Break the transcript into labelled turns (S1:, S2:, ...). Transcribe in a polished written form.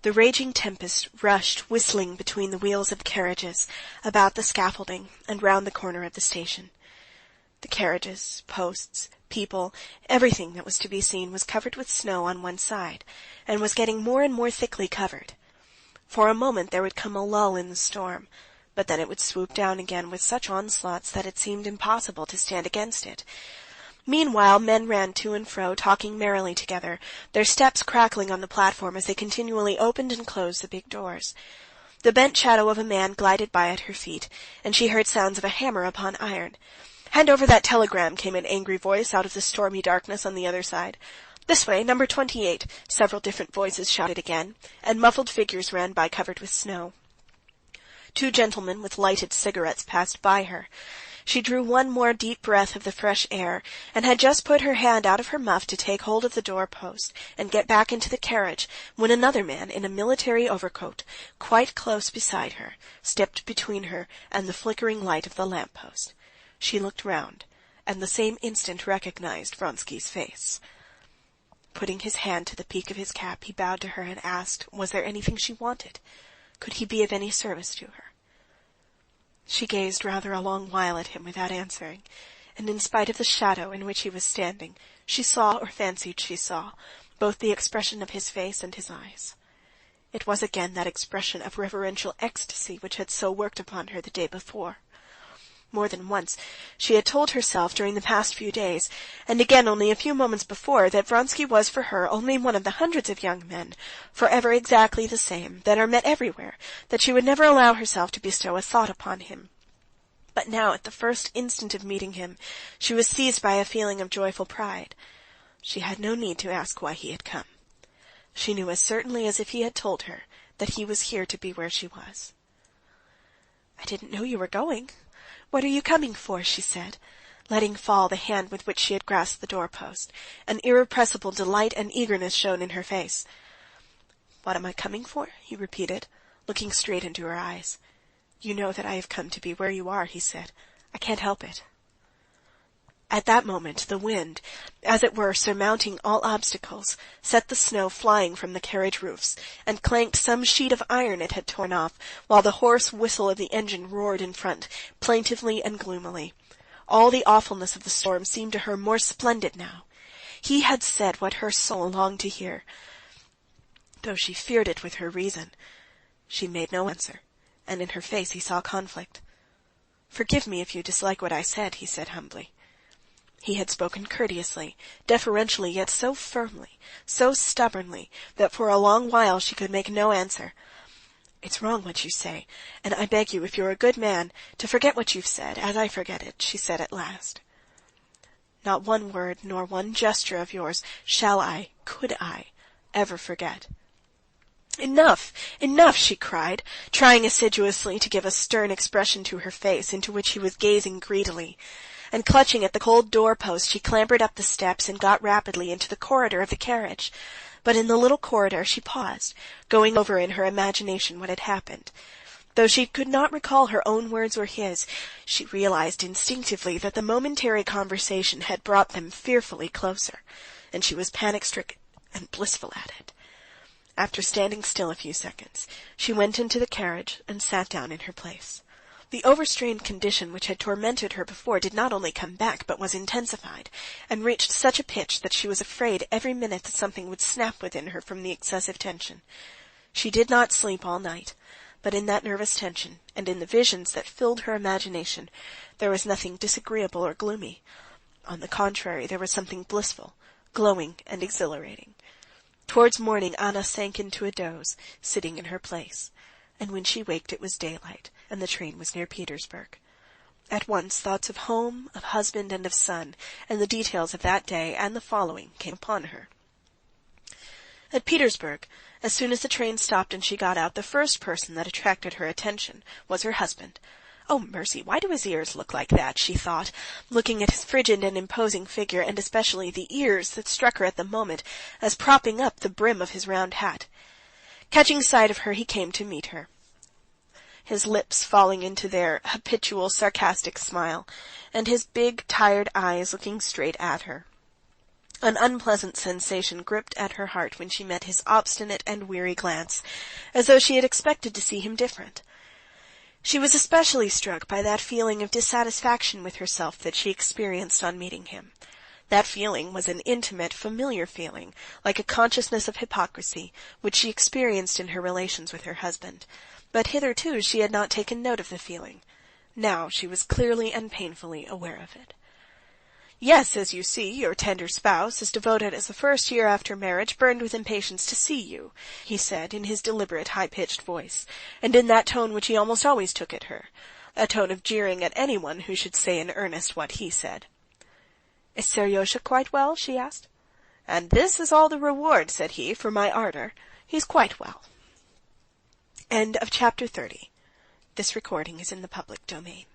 S1: The raging tempest rushed whistling between the wheels of the carriages, about the scaffolding, and round the corner of the station. The carriages, posts, people, everything that was to be seen was covered with snow on one side, and was getting more and more thickly covered. For a moment there would come a lull in the storm, but then it would swoop down again with such onslaughts that it seemed impossible to stand against it. Meanwhile men ran to and fro, talking merrily together, their steps crackling on the platform as they continually opened and closed the big doors. The bent shadow of a man glided by at her feet, and she heard sounds of a hammer upon iron. "Hand over that telegram," came an angry voice out of the stormy darkness on the other side. "This way, number 28, several different voices shouted again, and muffled figures ran by covered with snow. Two gentlemen with lighted cigarettes passed by her. She drew one more deep breath of the fresh air, and had just put her hand out of her muff to take hold of the door-post and get back into the carriage, when another man in a military overcoat, quite close beside her, stepped between her and the flickering light of the lamp-post. She looked round, and the same instant recognized Vronsky's face. Putting his hand to the peak of his cap, he bowed to her and asked, was there anything she wanted? Could he be of any service to her? She gazed rather a long while at him without answering, and in spite of the shadow in which he was standing, she saw, or fancied she saw, both the expression of his face and his eyes. It was again that expression of reverential ecstasy which had so worked upon her the day before. More than once she had told herself during the past few days, and again only a few moments before, that Vronsky was for her only one of the hundreds of young men, forever exactly the same, that are met everywhere, that she would never allow herself to bestow a thought upon him. But now, at the first instant of meeting him, she was seized by a feeling of joyful pride. She had no need to ask why he had come. She knew as certainly as if he had told her that he was here to be where she was. "I didn't know you were going. What are you coming for?" she said, letting fall the hand with which she had grasped the door-post. An irrepressible delight and eagerness shone in her face. "What am I coming for?" he repeated, looking straight into her eyes. "You know that I have come to be where you are," he said. "I can't help it." At that moment the wind, as it were surmounting all obstacles, set the snow flying from the carriage roofs, and clanked some sheet of iron it had torn off, while the hoarse whistle of the engine roared in front, plaintively and gloomily. All the awfulness of the storm seemed to her more splendid now. He had said what her soul longed to hear, though she feared it with her reason. She made no answer, and in her face he saw conflict. "Forgive me if you dislike what I said," he said humbly. He had spoken courteously, deferentially, yet so firmly, so stubbornly, that for a long while she could make no answer. "It's wrong what you say, and I beg you, if you're a good man, to forget what you've said, as I forget it," she said at last. "Not one word nor one gesture of yours could I, ever forget." "Enough, enough!" she cried, trying assiduously to give a stern expression to her face, into which he was gazing greedily. And clutching at the cold door-post, she clambered up the steps and got rapidly into the corridor of the carriage. But in the little corridor she paused, going over in her imagination what had happened. Though she could not recall her own words or his, she realized instinctively that the momentary conversation had brought them fearfully closer, and she was panic-stricken and blissful at it. After standing still a few seconds, she went into the carriage and sat down in her place. The overstrained condition which had tormented her before did not only come back, but was intensified, and reached such a pitch that she was afraid every minute that something would snap within her from the excessive tension. She did not sleep all night, but in that nervous tension, and in the visions that filled her imagination, there was nothing disagreeable or gloomy. On the contrary, there was something blissful, glowing, and exhilarating. Towards morning Anna sank into a doze, sitting in her place, and when she waked it was daylight, and the train was near Petersburg. At once thoughts of home, of husband, and of son, and the details of that day and the following came upon her. At Petersburg, as soon as the train stopped and she got out, the first person that attracted her attention was her husband. "Oh, mercy, why do his ears look like that?" she thought, looking at his frigid and imposing figure, and especially the ears that struck her at the moment as propping up the brim of his round hat. Catching sight of her, he came to meet her, his lips falling into their habitual sarcastic smile, and his big, tired eyes looking straight at her. An unpleasant sensation gripped at her heart when she met his obstinate and weary glance, as though she had expected to see him different. She was especially struck by that feeling of dissatisfaction with herself that she experienced on meeting him. That feeling was an intimate, familiar feeling, like a consciousness of hypocrisy, which she experienced in her relations with her husband. But hitherto she had not taken note of the feeling. Now she was clearly and painfully aware of it. "Yes, as you see, your tender spouse, as devoted as the first year after marriage, burned with impatience to see you," he said in his deliberate, high-pitched voice, and in that tone which he almost always took at her, a tone of jeering at anyone who should say in earnest what he said. "Is Seryozha quite well?" she asked. "And this is all the reward," said he, "for my ardor. He's quite well." End of chapter 30. This recording is in the public domain.